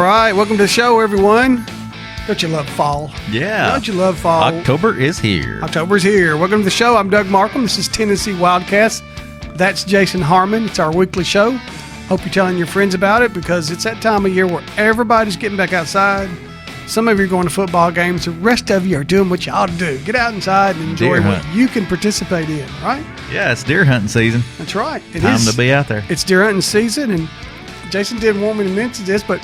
right, welcome to the show, everyone. Don't you love fall? Yeah. Don't you love fall? October is here. October's here. Welcome to the show. I'm Doug Markham. This is Tennessee Wildcats. That's Jason Harmon. It's our weekly show. Hope you're telling your friends about it because it's that time of year where everybody's getting back outside. Some of you are going to football games. The rest of you are doing what you ought to do. Get out inside and enjoy what you can participate in, right? Yeah, it's deer hunting season. That's right. Time to be out there. It's deer hunting season, and Jason didn't want me to mention this, but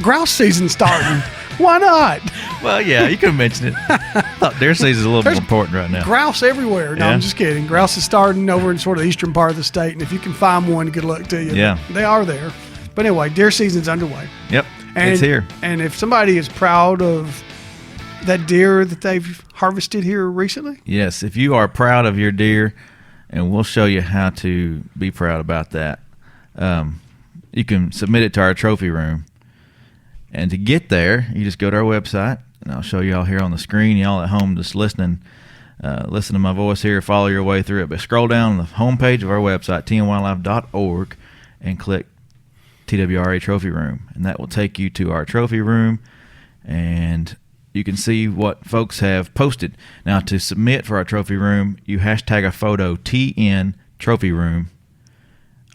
grouse season's starting. Why not? Well, yeah, you could have mentioned it. I thought deer season's a little more important right now. Grouse everywhere. No, Yeah. I'm just kidding. Grouse is starting over in sort of the eastern part of the state, and if you can find one, good luck to you. Yeah. They are there. But anyway, deer season's underway. Yep, And, it's here. And if somebody is proud of that deer that they've harvested here recently, Yes, if you are proud of your deer, and we'll show you how to be proud about that, you can submit it to our trophy room. And to get there, you just go to our website, and I'll show you all here on the screen. Y'all at home just listening, listen to my voice here, follow your way through it. But scroll down the homepage of our website, tnwildlife.org, and click TWRA Trophy Room. And that will take you to our trophy room, and you can see what folks have posted. Now, to submit for our trophy room, you hashtag a photo TN Trophy Room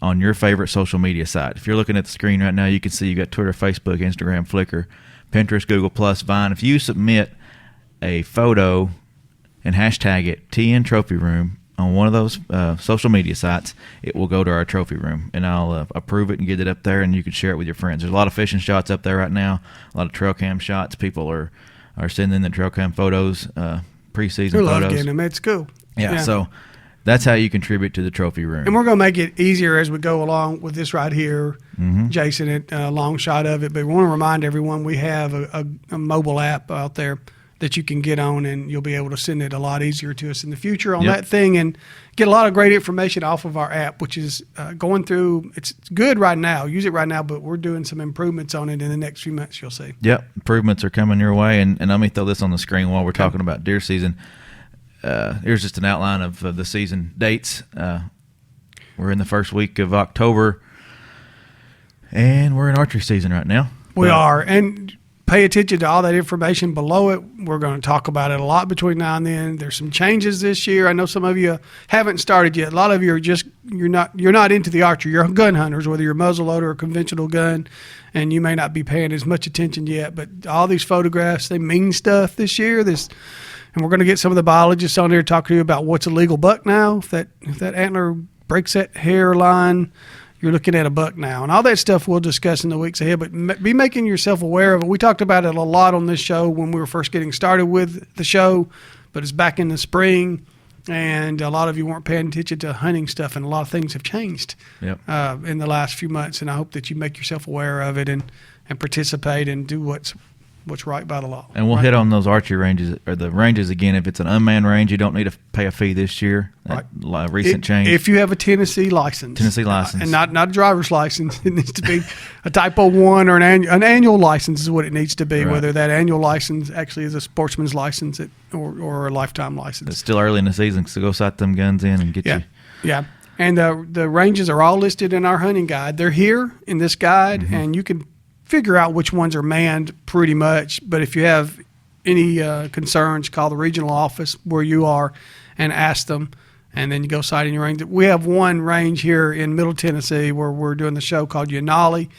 on your favorite social media site. If you're looking at the screen right now, you can see you got Twitter, Facebook, Instagram, Flickr, Pinterest, Google+, Vine. If you submit a photo and hashtag it TN Trophy Room on one of those social media sites, it will go to our trophy room, and I'll approve it and get it up there, and you can share it with your friends. There's a lot of fishing shots up there right now, a lot of trail cam shots. People are sending the trail cam photos, preseason we love photos. getting them. It's cool. Yeah, so that's how you contribute to the trophy room. And we're going to make it easier as we go along with this right here, Jason, a long shot of it. But we want to remind everyone we have a mobile app out there that you can get on, and you'll be able to send it a lot easier to us in the future on that thing and get a lot of great information off of our app, which is going through. It's good right now. Use it right now, but we're doing some improvements on it in the next few months, you'll see. Yep, improvements are coming your way. And let me throw this on the screen while we're talking about deer season. Here's just an outline of the season dates. We're in the first week of October, and we're in archery season right now. We are, and pay attention to all that information below it. We're going to talk about it a lot between now and then. There's some changes this year. I know some of you haven't started yet. A lot of you are just you're not into the archery. You're gun hunters, whether you're muzzleloader or conventional gun, and you may not be paying as much attention yet. But all these photographs, they mean stuff this year. And we're going to get some of the biologists on there to talk to you about what's a legal buck now. If that antler breaks that hairline, you're looking at a buck now. And all that stuff we'll discuss in the weeks ahead, but be making yourself aware of it. We talked about it a lot on this show when we were first getting started with the show, but it's back in the spring, and a lot of you weren't paying attention to hunting stuff, and a lot of things have changed in the last few months, and I hope that you make yourself aware of it and participate and do what's right by the law. And we'll hit on those archery ranges, or the ranges again. If it's an unmanned range, you don't need to pay a fee this year. Recent change. If you have a Tennessee license. And not a driver's license. It needs to be a Type 01 or an annual license is what it needs to be, whether that annual license actually is a sportsman's license or a lifetime license. It's still early in the season, so go sight them guns in and get you. Yeah. And the ranges are all listed in our hunting guide. They're here in this guide, and you can figure out which ones are manned pretty much. But if you have any concerns, call the regional office where you are and ask them, and then you go sighting your range. We have one range here in Middle Tennessee where we're doing the show called Yanali.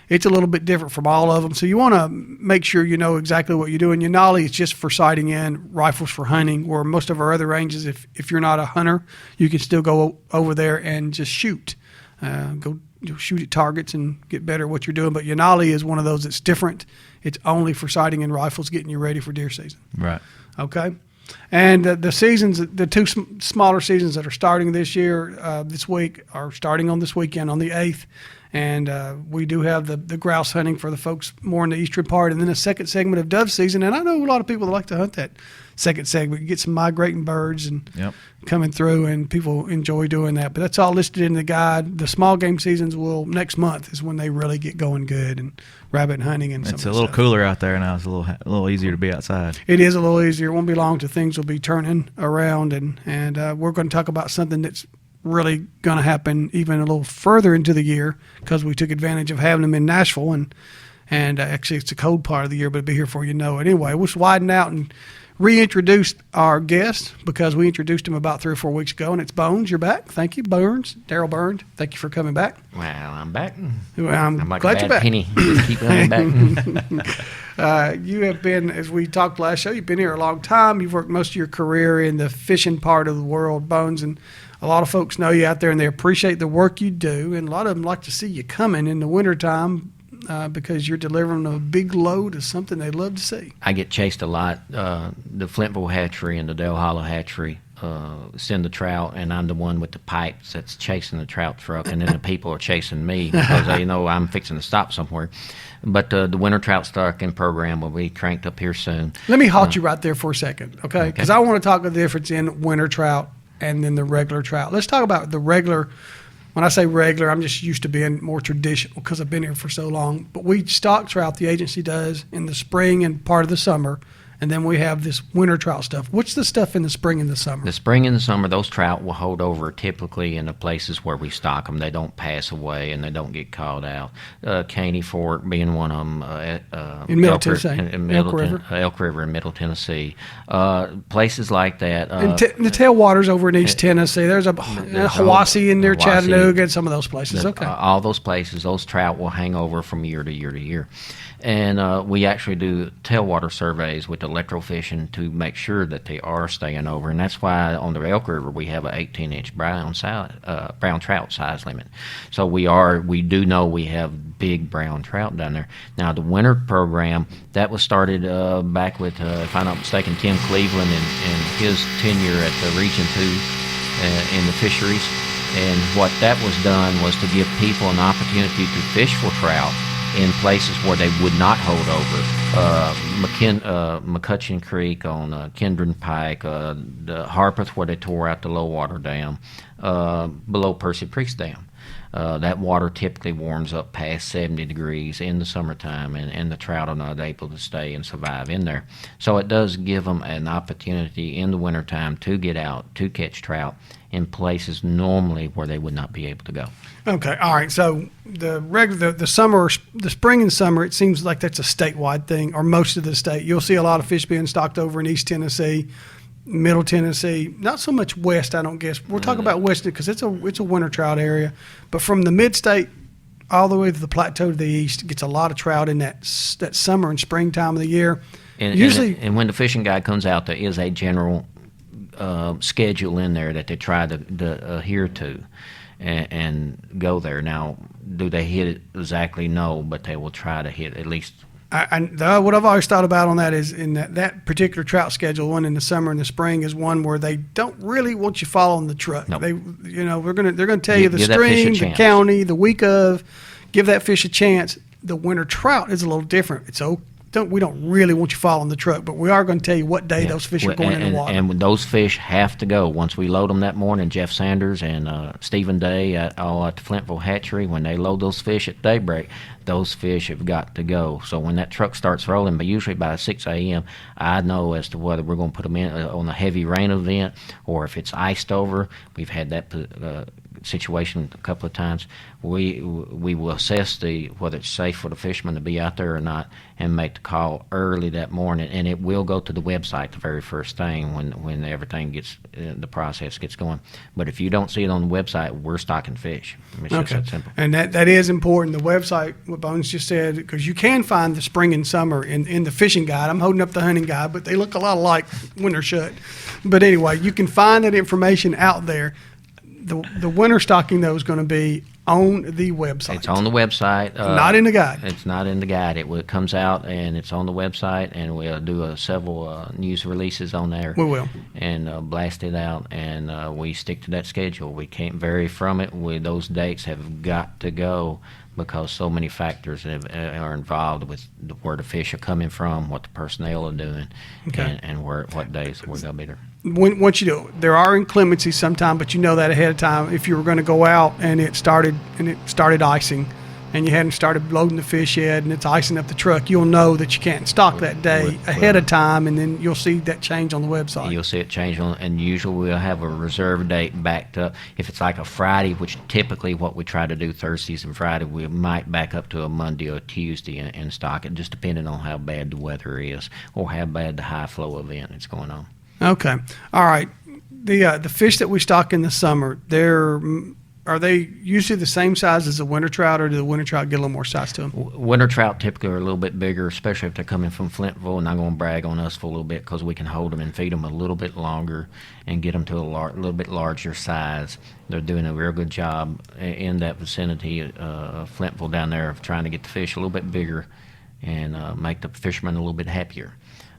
It's a little bit different from all of them, so you want to make sure you know exactly what you're doing. Yanali is just for sighting in, rifles for hunting, where most of our other ranges, if you're not a hunter, you can still go over there and just shoot. You'll shoot at targets and get better at what you're doing. But Yanali is one of those that's different. It's only for sighting and rifles, getting you ready for deer season. Right. Okay. And the seasons, the two smaller seasons that are starting this year, this week, are starting on this weekend on the 8th. And we do have the grouse hunting for the folks more in the eastern part, and then a second segment of dove season. And I know a lot of people that like to hunt that second segment. You get some migrating birds and coming through, and people enjoy doing that. But that's all listed in the guide. The small game seasons next month is when they really get going good, and rabbit hunting and it's a little cooler out there now. It's a little easier to be outside. It is a little easier. It won't be long till things will be turning around, and we're going to talk about something that's really going to happen even a little further into the year, because we took advantage of having them in Nashville, And actually, it's a cold part of the year, but it'll be here before you know it. Anyway, we'll widen out and reintroduce our guest because we introduced him about 3 or 4 weeks ago, and it's Bones. You're back. Thank you, Burns. Daryl Burns. Thank you for coming back. Well, I'm back. Well, I'm like glad a you're bad back. penny. Just keep coming back. You have been, as we talked last show, you've been here a long time. You've worked most of your career in the fishing part of the world, Bones, and a lot of folks know you out there, and they appreciate the work you do, and a lot of them like to see you coming in the wintertime because you're delivering a big load of something they love to see. I get chased a lot. The Flintville hatchery and the Dale Hollow hatchery send the trout, and I'm the one with the pipes that's chasing the trout truck, and then the people are chasing me because they know I'm fixing to stop somewhere. But the winter trout stocking program will be cranked up here soon. Let me halt you right there for a second, okay? Because I want to talk about the difference in winter trout and then the regular trout. Let's talk about the regular. When I say regular, I'm just used to being more traditional because I've been here for so long. But we stock trout, the agency does, in the spring and part of the summer. And then we have this winter trout stuff. What's the stuff in the spring and the summer? The spring and the summer, those trout will hold over typically in the places where we stock them. They don't pass away and they don't get called out. Caney Fork being one of them. In Middle Tennessee. Elk River in Middle Tennessee. Places like that. And the tailwaters over in East Tennessee. There's a Hiwassee in there, Hiwassee, Chattanooga, and some of those places. Okay. All those places, those trout will hang over from year to year to year. And we actually do tailwater surveys with electrofishing to make sure that they are staying over. And that's why on the Elk River we have an 18-inch brown trout size limit. So we do know we have big brown trout down there. Now the winter program, that was started back with, if I'm not mistaken, Tim Cleveland and his tenure at the Region 2 in the fisheries. And what that was done was to give people an opportunity to fish for trout in places where they would not hold over. McCutcheon Creek on Kendron Pike, the Harpeth where they tore out the low water dam, below Percy Creek Dam. That water typically warms up past 70 degrees in the summertime, and the trout are not able to stay and survive in there. So it does give them an opportunity in the wintertime to get out, to catch trout in places normally where they would not be able to go. Okay, all right. So the summer, the spring and summer, it seems like that's a statewide thing, or most of the state. You'll see a lot of fish being stocked over in East Tennessee, Middle Tennessee, not so much west, I don't guess. We're talking about west because it's a winter trout area, but from the mid-state all the way to the plateau to the east, it gets a lot of trout in that summer and spring time of the year. And when the fishing guide comes out, there is a general schedule in there that they try to adhere to and go there. Now, do they hit it exactly? No, but they will try to hit at least. What I've always thought about on that is in that particular trout schedule, one in the summer and the spring, is one where they don't really want you following the truck. Nope. They're gonna tell you the Give that fish a stream, the chance. county, the week of, give that fish a chance. The winter trout is a little different. We don't really want you following the truck, but we are going to tell you what day those fish are going in the water. And those fish have to go. Once we load them that morning, Jeff Sanders and Stephen Day all at the Flintville hatchery, when they load those fish at daybreak, those fish have got to go. So when that truck starts rolling, but usually by 6 a.m., I know as to whether we're going to put them in on a heavy rain event or if it's iced over. We've had that situation a couple of times. We will assess whether it's safe for the fishermen to be out there or not and make the call early that morning, and it will go to the website the very first thing when everything gets the process gets going. But if you don't see it on the website, we're stocking fish. It's just that simple. And that is important. The website, what Bones just said, because you can find the spring and summer in the fishing guide. I'm holding up the hunting guide, but they look a lot alike when they're shut. But anyway, you can find that information out there. The winter stocking, though, is going to be on the website. It's on the website. Not in the guide. It's not in the guide. It comes out, and it's on the website, and we'll do several news releases on there. We will. And blast it out, and we stick to that schedule. We can't vary from it. Those dates have got to go because so many factors are involved with where the fish are coming from, what the personnel are doing, and what days we're going to be there. Once you do it, there are inclemencies sometime, but you know that ahead of time. If you were going to go out and it started icing, and you hadn't started loading the fish yet and it's icing up the truck, you'll know that you can't stock that day ahead of time, and then you'll see that change on the website. You'll see it change on, and usually we'll have a reserve date backed up. If it's like a Friday, which typically what we try to do Thursdays and Friday, we might back up to a Monday or a Tuesday and stock it, just depending on how bad the weather is or how bad the high flow event is going on. Okay. All right. The fish that we stock in the summer, are they usually the same size as the winter trout, or do the winter trout get a little more size to them? Winter trout typically are a little bit bigger, especially if they're coming from Flintville, and I'm going to brag on us for a little bit because we can hold them and feed them a little bit longer and get them to a little bit larger size. They're doing a real good job in that vicinity of Flintville down there of trying to get the fish a little bit bigger and make the fishermen a little bit happier.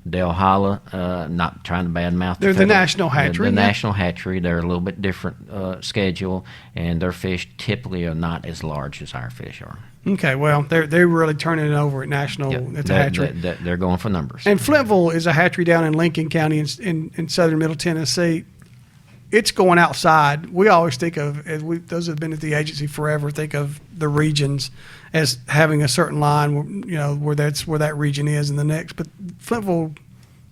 Dale Holla, not trying to badmouth. They're the National Hatchery. The National Hatchery. They're a little bit different schedule, and their fish typically are not as large as our fish are. Okay, well, they're really turning it over at National. Yep. It's a hatchery. They're going for numbers. And Flintville is a hatchery down in Lincoln County in southern Middle Tennessee. It's going outside. We always think of, those who have been at the agency forever, think of the regions as having a certain line, where that region is and the next. But Flintville,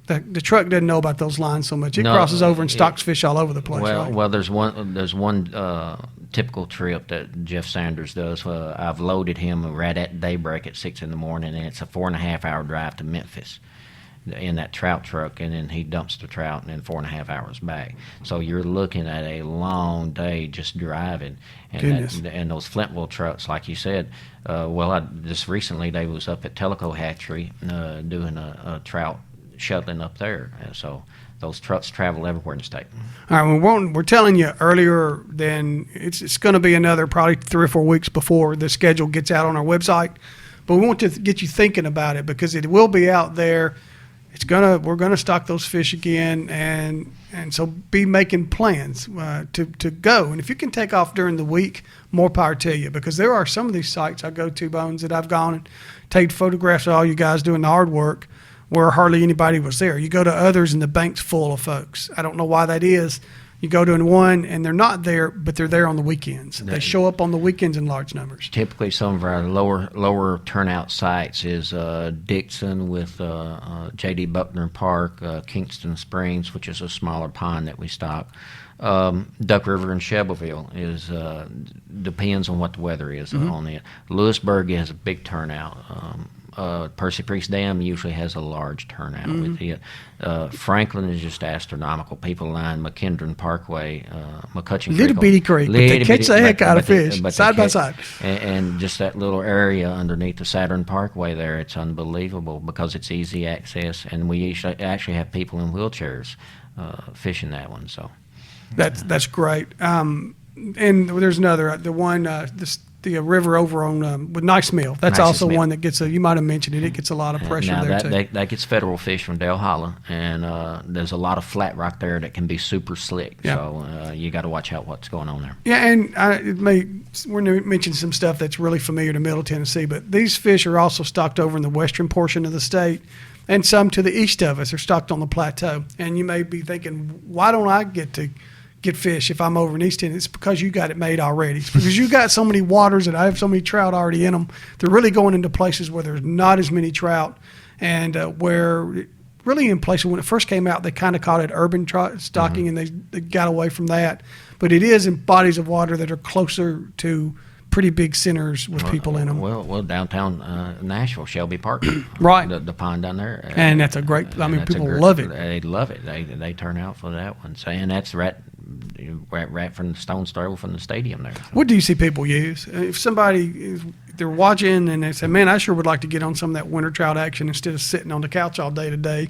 the truck doesn't know about those lines so much. It crosses over and stocks fish all over the place. Well, there's one typical trip that Jeff Sanders does. I've loaded him right at daybreak at 6 in the morning, and it's a 4.5-hour drive to Memphis in that trout truck, and then he dumps the trout and then 4.5 hours back. So you're looking at a long day just driving. And those Flintville trucks, like you said, just recently they was up at Tellico Hatchery doing a trout shuttling up there. And so those trucks travel everywhere in the state. All right, we're telling you earlier than it's going to be another probably 3 or 4 weeks before the schedule gets out on our website. But we want to get you thinking about it because it will be out there. We're gonna stock those fish again, and so be making plans to go. And if you can take off during the week, more power to you, because there are some of these sites I go to, Bones, that I've gone and taken photographs of all you guys doing the hard work where hardly anybody was there. You go to others and the bank's full of folks. I don't know why that is. You go to one and they're not there, but they're there on the weekends. They show up on the weekends in large numbers. Typically, some of our lower turnout sites is Dixon with J.D. Buckner Park, Kingston Springs, which is a smaller pond that we stock. Duck River and Shelbyville depends on what the weather is on it. Lewisburg has a big turnout. Percy Priest Dam usually has a large turnout with it. Franklin is just astronomical. People line McKendron Parkway, McCutcheon Creek. Little bitty creek, but they catch the heck out of fish, side by side. And just that little area underneath the Saturn Parkway there, it's unbelievable because it's easy access, and we actually have people in wheelchairs fishing that one. So that's great. And there's another, the river over on with Nice Mill. That's Nice's also Mill. one that gets you might have mentioned it. It gets a lot of pressure now there too. That gets federal fish from Dale Holla, and there's a lot of flat rock there that can be super slick. Yeah. So you got to watch out what's going on there. Yeah, and we're going to mention some stuff that's really familiar to Middle Tennessee, but these fish are also stocked over in the western portion of the state, and some to the east of us are stocked on the plateau. And you may be thinking, why don't I get to get fish if I'm over in East Tennessee? It's because you got it made already. It's because you got so many waters and I have so many trout already in them. They're really going into places where there's not as many trout, and where really in places when it first came out, they kind of called it urban trout stocking, and they got away from that. But it is in bodies of water that are closer to pretty big centers with people in them. Well, downtown Nashville, Shelby Park, Right. The pond down there, And that's a great. I mean, people love it. They love it. They turn out for that one. So, and that's right from the stone's throw from the stadium there. What do you see people use? If they're watching and they say, "Man, I sure would like to get on some of that winter trout action instead of sitting on the couch all day today."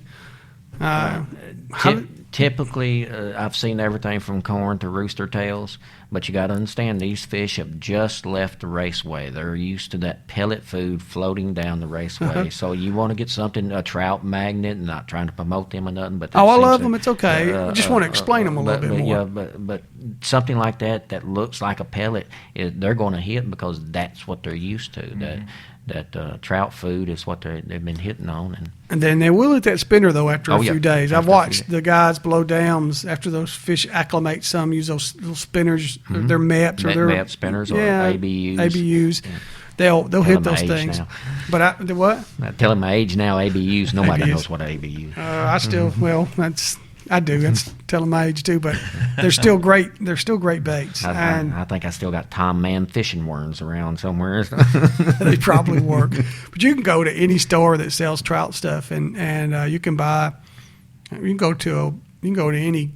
Typically, I've seen everything from corn to rooster tails, but you got to understand these fish have just left the raceway. They're used to that pellet food floating down the raceway. So you want to get something, a trout magnet, not trying to promote them or nothing. But I love them. It's okay. I just want to explain them a little bit more. Yeah, but something like that looks like a pellet, they're going to hit because that's what they're used to. Mm-hmm. That trout food is what they've been hitting on. And then they will hit that spinner, though, after a few days. I've After watched the guys below dams, after those fish acclimate, some use those little spinners, their MEPs or their MEP spinners or ABUs. ABUs. Yeah. they'll hit them those age things. now. But the what? Tell them my age now, ABUs. Nobody ABUs. knows what ABU. I still I do. That's telling my age too. But they're still great. They're still great baits, and I think I still got Tom Mann fishing worms around somewhere. they probably work. But you can go to any store that sells trout stuff, and you can buy. You can go to any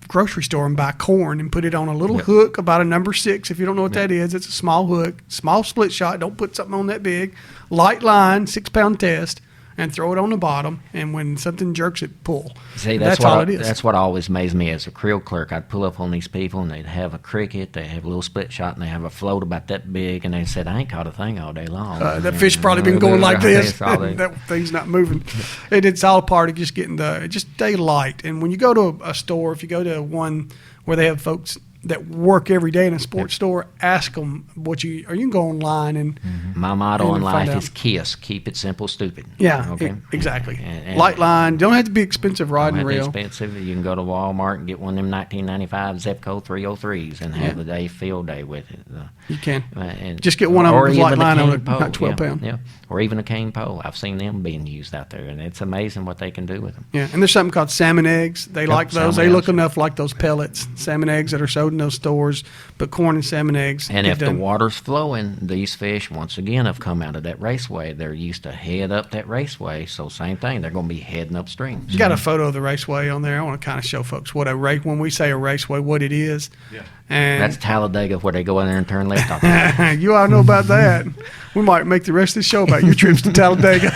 grocery store and buy corn and put it on a little hook about a number 6. If you don't know what that is, it's a small hook, small split shot. Don't put something on that big. Light line, 6-pound test, and throw it on the bottom. And when something jerks it, pull. See, that's all it is. That's what always amazed me as a creel clerk. I'd pull up on these people, and they'd have a cricket, they have a little split shot, and they have a float about that big, and they said, "I ain't caught a thing all day long." That fish probably been going like this. That's all they- That thing's not moving. And it's all part of just getting just stay light. And when you go to a store, if you go to one where they have folks that work every day in a sports store, ask them or you can go online and My motto in and find life out. is KISS, keep it simple, stupid. yeah, Okay. exactly. And- Light line. Don't have to be expensive rod and Don't have to be reel. expensive. You can go to Walmart and get one of them 1995 Zepco 303s and have the field day with it. You can. And, Just get one of them or with even light a line on cane it, pole, not 12 yeah, pound. Yeah, or even a cane pole. I've seen them being used out there, and it's amazing what they can do with them. Yeah, and there's something called salmon eggs. They like those. They salmon look eggs. enough like those pellets, salmon eggs that are sold in those stores. But corn and salmon eggs. And get if the done. water's flowing, these fish, once again, have come out of that raceway. They're used to head up that raceway, so same thing. They're going to be heading upstream. You got a photo of the raceway on there. I want to kind of show folks what a race. When we say a raceway, what it is. Yeah. And That's Talladega, where they go in there and turn left off. the- you all know about that. We might make the rest of the show about your trips to Talladega.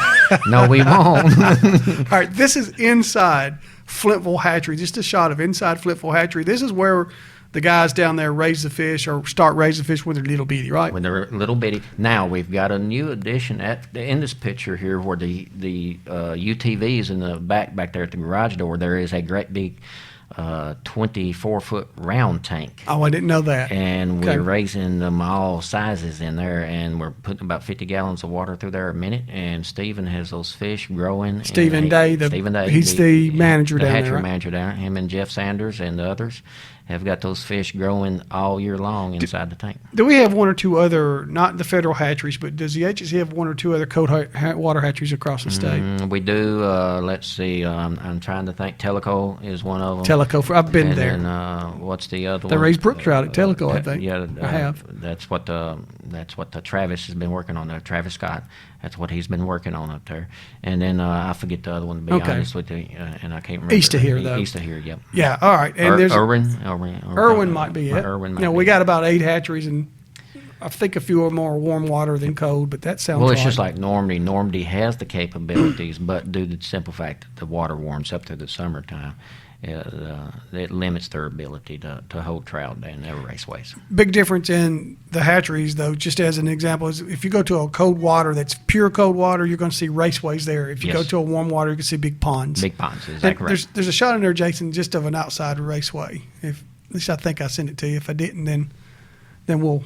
No, we won't. All right, this is inside Flintville Hatchery. Just a shot of inside Flintville Hatchery. This is where the guys down there raise the fish or start raising fish when they're little bitty, right? When they're little bitty. Now we've got a new addition in this picture here, where the UTVs in the back there at the garage door. There is a great big 24-foot round tank. Oh, I didn't know that. And Okay. we're raising them all sizes in there, and we're putting about 50 gallons of water through there a minute. And Stephen has those fish growing. and Stephen Day, he's the manager down there, hatchery right? manager down there. Him and Jeff Sanders and the others have got those fish growing all year long inside the tank. Do we have one or two other, not the federal hatcheries, but does the agency have one or two other cold water hatcheries across the state? We do. Let's see. I'm trying to think. Teleco is one of them. Teleco, I've been and there. Then, what's the other They one? raise brook trout at Teleco, I think. Yeah, I have. That's what the Travis has been working on. Travis Scott. That's what he's been working on up there. And then I forget the other one, to be Okay. honest with you, and I can't remember. East of here, though. East of here, yep. Yeah, all right. And there's Irwin might be it. Irwin might You know, be we it. got about 8 hatcheries, and I think a few are more warm water than cold, but that sounds Well, it's right. just like Normandy. Normandy has the capabilities, but due to the simple fact that the water warms up through the summertime, it limits their ability to hold trout in their raceways. Big difference in the hatcheries, though, just as an example, is if you go to a cold water that's pure cold water, you're going to see raceways there. If you go Yes. to a warm water, you can see big ponds. Big ponds, is And that correct? There's a shot in there, Jason, just of an outside raceway. At least I think I sent it to you. If I didn't, then we'll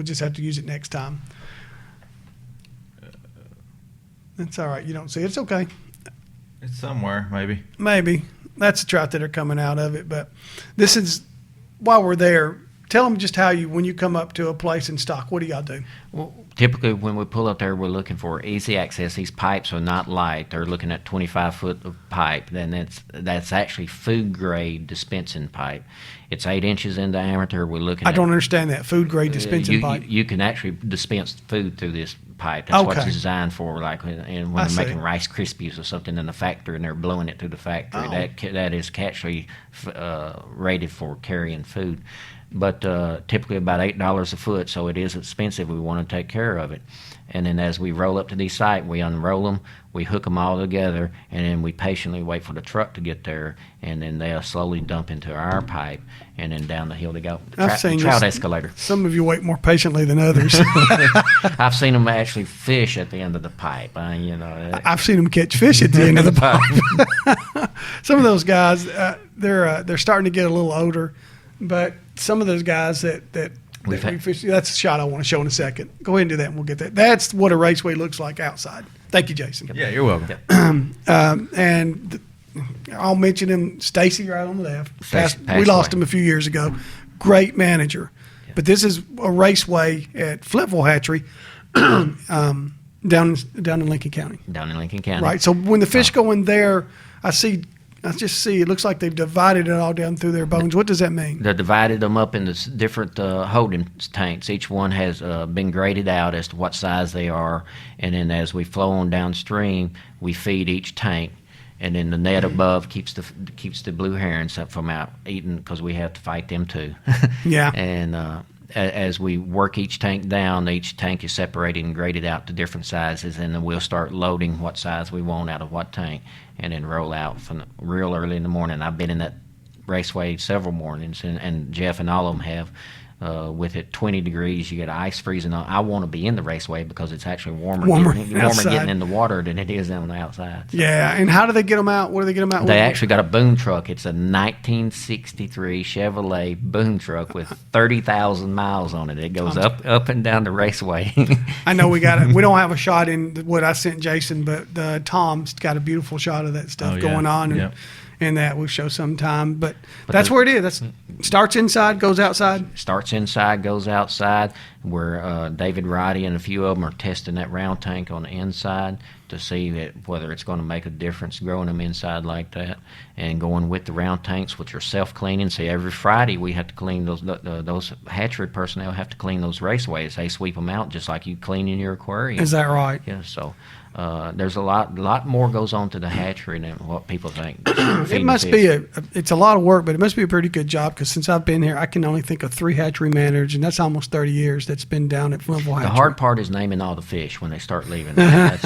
just have to use it next time. That's all right. You don't see it. It's okay. It's somewhere, maybe. Maybe. That's the trout that are coming out of it. But this is, while we're there, tell them just how when you come up to a place in stock, what do y'all do? Well, typically, when we pull up there, we're looking for easy access. These pipes are not light. They're looking at 25 foot of pipe. Then that's actually food grade dispensing pipe. It's 8 inches in diameter. We're looking. I don't understand that. Food grade dispensing pipe. You can actually dispense food through this pipe. That's what Okay. it's designed for. Like when I they're see. making Rice Krispies or something in the factory, and they're blowing it through the factory. Oh. That is actually rated for carrying food. But typically about $8 a foot, so it is expensive. We want to take care of it. And then as we roll up to these sites, we unroll them, we hook them all together, and then we patiently wait for the truck to get there, and then they'll slowly dump into our pipe, and then down the hill they go. I've seen Trout this. escalator. Some of you wait more patiently than others. I've seen them actually fish at the end of the pipe. I've seen them catch fish at the end of the pipe. Some of those guys, they're starting to get a little older, but some of those guys that We've had- we fish, that's a shot I want to show in a second. Go ahead and do that, and we'll get that. That's what a raceway looks like outside. Thank you, Jason. Yeah, you're welcome. I'll mention him, Stacy, right on the left. Stacy We passed lost away. him a few years ago. Great manager. But this is a raceway at Flintville Hatchery, down in Lincoln County. Down in Lincoln County. Right. So when the fish go in there, I just see it looks like they've divided it all down through their bones. What does that mean? They divided them up into different holding tanks. Each one has been graded out as to what size they are, and then as we flow on downstream, we feed each tank, and then the net above keeps the blue herons from out eating because we have to fight them too. Yeah. And as we work each tank down, each tank is separated and graded out to different sizes, and then we'll start loading what size we want out of what tank, and then roll out from real early in the morning. I've been in that raceway several mornings, and Jeff and all of them have. With it 20 degrees, you get ice freezing on. I want to be in the raceway because it's actually warmer outside. getting in the water than it is on the outside. So. Yeah. And how do they get them out? What do they get them out? They with? actually got a boom truck. It's a 1963 Chevrolet boom truck with 30,000 miles on it. It goes up and down the raceway. I know we got it. We don't have a shot in what I sent Jason, but Tom's got a beautiful shot of that stuff going on. And, Yep. and that we'll show sometime. But that's where it is. That's starts inside, goes outside. Starts inside, goes outside. Where David Roddy and a few of them are testing that round tank on the inside to see whether it's going to make a difference growing them inside like that, and going with the round tanks, which are self-cleaning. See, every Friday we have to clean those hatchery personnel have to clean those raceways. They sweep them out just like you cleaning your aquarium. Is that right? Yeah. So there's a lot more goes on to the hatchery than what people think. It must be it's a lot of work, but it must be a pretty good job because since I've been here, I can only think of 3 hatchery managers, and that's almost 30 years that's been down at Flintville Hatchery. The hard part is naming all the fish when they start leaving. That's,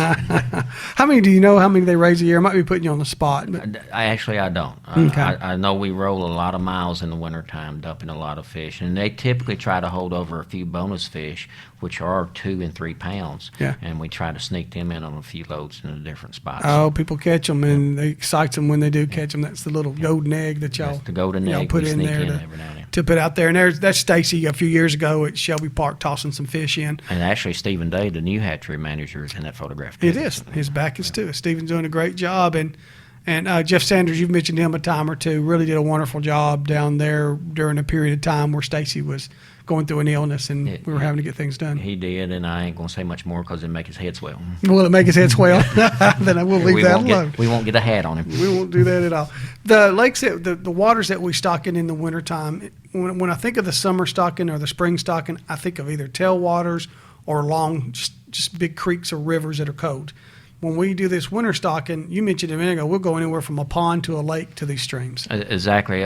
How many do you know? How many they raise a year? I might be putting you on the spot. But I don't. Okay. I know we roll a lot of miles in the wintertime, dumping a lot of fish, and they typically try to hold over a few bonus fish, which are 2 and 3 pounds. Yeah. And we try to sneak them in on a few loads in the different spots. Oh, people catch them, and it excites them when they do catch them. That's the little golden egg that y'all That's the golden y'all egg put we in sneak there in to, every now and then. to put out there. And that's Stacy a few years ago at Shelby Park tossing some fish in. And actually, Stephen Day, the new hatchery manager, is in that photograph. It is. His back is to it. Stephen's doing a great job. And Jeff Sanders, you've mentioned him a time or two, really did a wonderful job down there during a period of time where Stacy was going through an illness and we were having to get things done. He did, and I ain't going to say much more because it'll make his head swell. Will it make his head swell? Then I will leave that alone. We won't get a hat on him. We won't do that at all. The lakes, the waters that we stock in the wintertime, when I think of the summer stocking or the spring stocking, I think of either tailwaters or long, just big creeks or rivers that are cold. When we do this winter stocking, you mentioned a minute ago, we'll go anywhere from a pond to a lake to these streams. Exactly.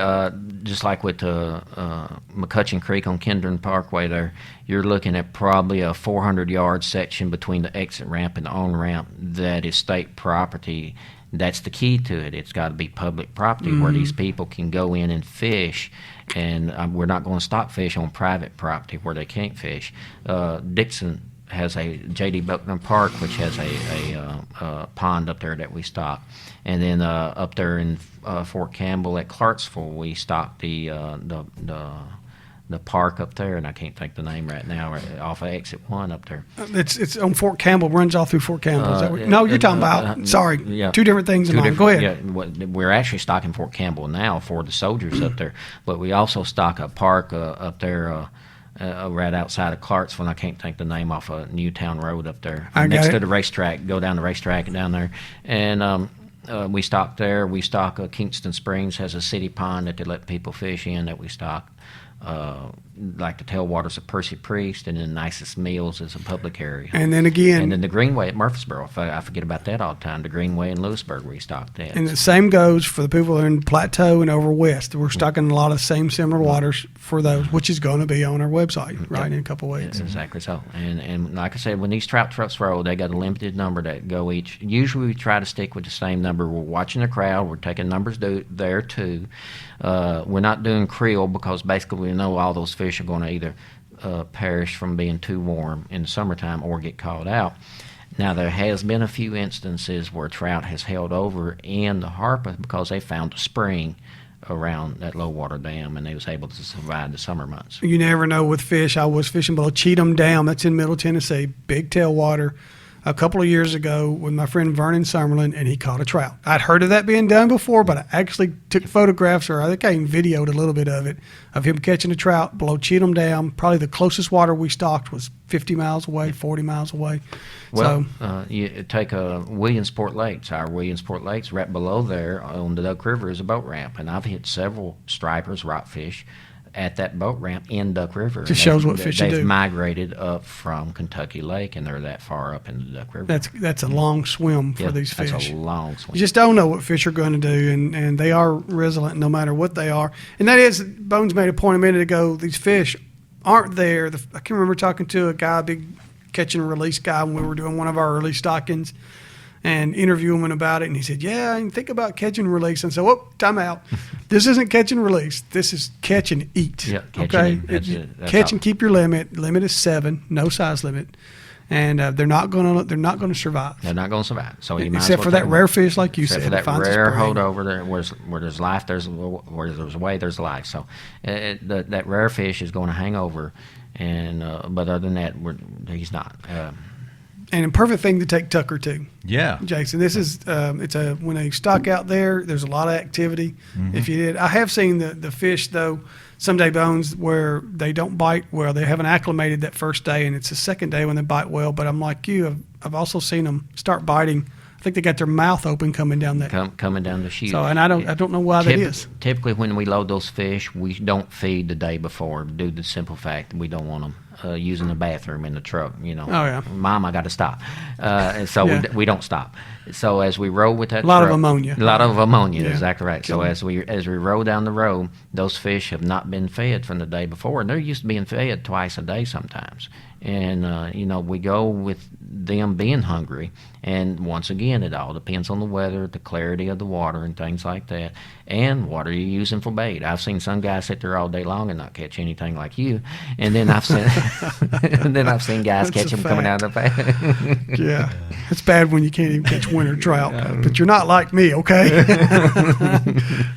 Just like with McCutcheon Creek on Kendron Parkway there, you're looking at probably a 400-yard section between the exit ramp and the on-ramp that is state property. That's the key to it. It's got to be public property where these people can go in and fish, and we're not going to stock fish on private property where they can't fish. Dixon has a J.D. Buckner Park, which has a pond up there that we stock, and then up there in Fort Campbell at Clarksville, we stock the park up there, and I can't think the name right now. Right off of Exit 1 up there. It's on Fort Campbell, runs all through Fort Campbell. Is that what, no, you're talking about. Sorry, yeah, two different things in mind. Go ahead. Yeah, we're actually stocking Fort Campbell now for the soldiers up there, but we also stock a park up there. Right outside of Clarksville, and I can't think the name off of Newtown Road up there. Next to the racetrack, go down the racetrack down there. And we stock there. We stock Kingston Springs has a city pond that they let people fish in that we stock. Like the tailwaters of Percy Priest, and then Nicest Mills is a public area. And then again, and then the Greenway at Murfreesboro. I forget about that all the time. The Greenway in Lewisburg, we stock that. And the same goes for the people that are in Plateau and over west. We're stocking a lot of the same similar waters for those, which is going to be on our website in a couple of weeks. Exactly so. And like I said, when these trout trucks roll, they got a limited number that go each. Usually we try to stick with the same number. We're watching the crowd. We're taking numbers there too. We're not doing creel because basically we know all those fish are going to either perish from being too warm in the summertime or get caught out. Now, there has been a few instances where trout has held over in the Harpeth because they found a spring around that low water dam, and they was able to survive the summer months. You never know with fish. I was fishing below Cheatham Dam. That's in Middle Tennessee. Big tailwater. a couple of years ago with my friend Vernon Summerlin, and he caught a trout. I'd heard of that being done before, but I actually took photographs, or I think I even videoed a little bit of it, of him catching a trout below Cheatham Dam. Probably the closest water we stocked was 50 miles away, 40 miles away. Well, you take Williamsport Lakes. Our Williamsport Lakes, right below there on the Duck River, is a boat ramp, and I've hit several stripers, rockfish, at that boat ramp in Duck River. Just shows what fish you do. They've migrated up from Kentucky Lake, and they're that far up in the Duck River. That's a long swim for these fish. That's a long swim. You just don't know what fish are going to do, and they are resilient no matter what they are. And that is, Bones made a point a minute ago, these fish aren't there. I can remember talking to a guy, a big catch and release guy, when we were doing one of our early stockings, and interviewing him about it, and he said, yeah, and think about catch and release. And so, whoop, time out. This isn't catch and release. This is catch and eat. Yeah, catch okay? and eat. That's catch and keep your limit. Limit is 7, no size limit. And they're not going to survive. They're not going to survive. So you might except as well for that rare fish, like you said. For that finds rare its prey. holdover there, where there's life, where there's a way, there's life. So that rare fish is going to hang over, and but other than that, he's not. And a perfect thing to take Tucker to. Yeah. Jason, this is when they stock out there's a lot of activity. Mm-hmm. If you did, I have seen the fish though, someday Bones, where they don't bite well. They haven't acclimated that first day, and it's the second day when they bite well. But I'm like you, I've also seen them start biting. I think they got their mouth open coming down that. Coming down the chute. So, and I don't know why that is. Typically, when we load those fish, we don't feed the day before due to the simple fact that we don't want them using the bathroom in the truck. Oh yeah, Mom, I got to stop, and so yeah. we don't stop. So as we roll with that, a lot of ammonia. Yeah. Exactly right. So as we roll down the road, those fish have not been fed from the day before, and they're used to being fed twice a day sometimes. And we go with them being hungry, and once again, it all depends on the weather, the clarity of the water, and things like that. And what are you using for bait? I've seen some guys sit there all day long and not catch anything like you, and then I've seen guys catch them coming out of the pack. Yeah, it's bad when you can't even catch winter trout, but you're not like me, okay?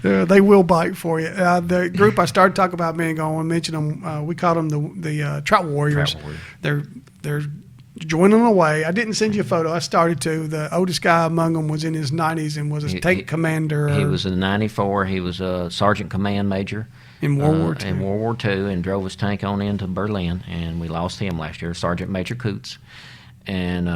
They will bite for you. The group I started talking about, man, I mention them. We call them the Trout Warriors. They're joining away. I didn't send you a photo. I started to. The oldest guy among them was in his 90s and was a tank commander. He was in '94. He was a sergeant command major in World War II. In World War II, and drove his tank on into Berlin, and we lost him last year. Sergeant Major Coots, and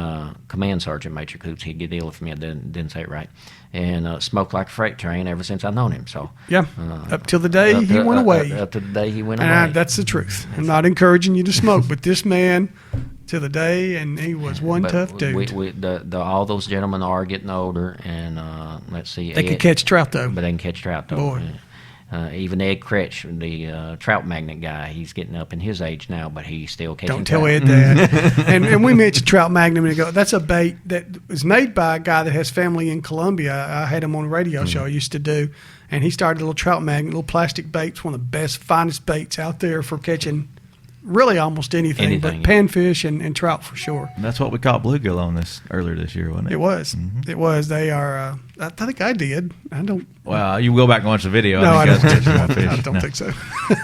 Command Sergeant Major Coots. He'd get ill if me. I didn't say it right. And smoked like a freight train ever since I've known him. So yeah, up till the day he went away. Up to the day he went away. That's the truth. I'm not encouraging you to smoke, but this man, to the day, and he was one tough dude. All those gentlemen are getting older, and let's see. They can catch trout though. But they can catch trout though. Boy. Even Ed Kretsch, the trout magnet guy, he's getting up in his age now, but he's still catching Don't trout. tell Ed that. and we mentioned trout magnet a minute ago. That's a bait that is made by a guy that has family in Colombia. I had him on a radio show I used to do, and he started a little trout magnet, little plastic baits, one of the best, finest baits out there for catching really almost anything but panfish and trout for sure. And that's what we caught bluegill on earlier this year, wasn't it? It was. Mm-hmm. It was. They are. I think I did. I don't. Well, you go back and watch the video. No, I don't I think so.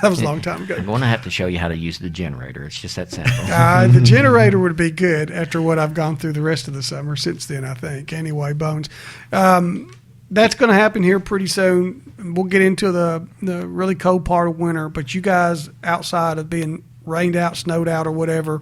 That was a long time ago. I'm going to have to show you how to use the generator. It's just that simple. The generator would be good after what I've gone through the rest of the summer since then, I think. Anyway, Bones. That's going to happen here pretty soon. We'll get into the really cold part of winter, but you guys, outside of being rained out, snowed out, or whatever,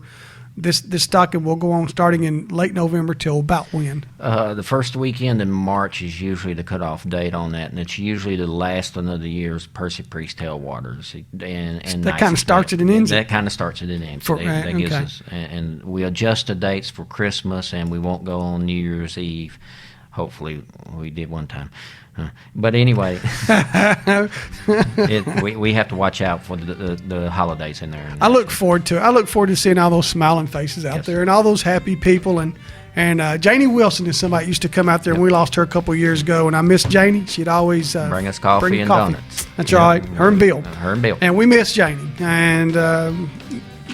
this stocking will go on starting in late November till about when? The first weekend in March is usually the cutoff date on that, and it's usually the last one of the year's Percy Priest tailwaters. And that kind of starts it and ends it? That kind of starts it and ends it. That gives us, and we adjust the dates for Christmas, and we won't go on New Year's Eve. Hopefully, we did one time. But anyway, we have to watch out for the holidays in there. I look forward to it. I look forward to seeing all those smiling faces out there and all those happy people. And Janie Wilson is somebody that used to come out there, and we lost her a couple of years ago. And I miss Janie. She'd always bring us coffee and donuts. That's right. Her and Bill. And we miss Janie. And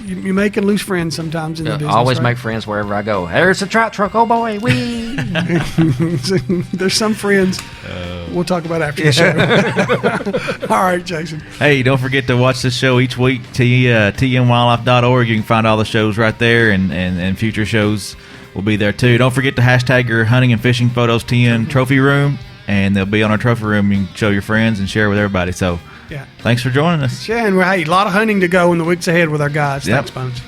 you make and lose friends sometimes in the business. Always make friends wherever I go. There's a trout truck. Oh boy, wee. There's some friends we'll talk about after the show. All right, Jason. Hey, don't forget to watch this show each week. TNWildlife.org. You can find all the shows right there and future shows will be there too. Don't forget to hashtag your hunting and fishing photos 10 trophy room, and they'll be on our trophy room. You can show your friends and share with everybody. So Yeah. thanks for joining us. Yeah, and hey, a lot of hunting to go in the weeks ahead with our guys. Yep. Thanks, Bones.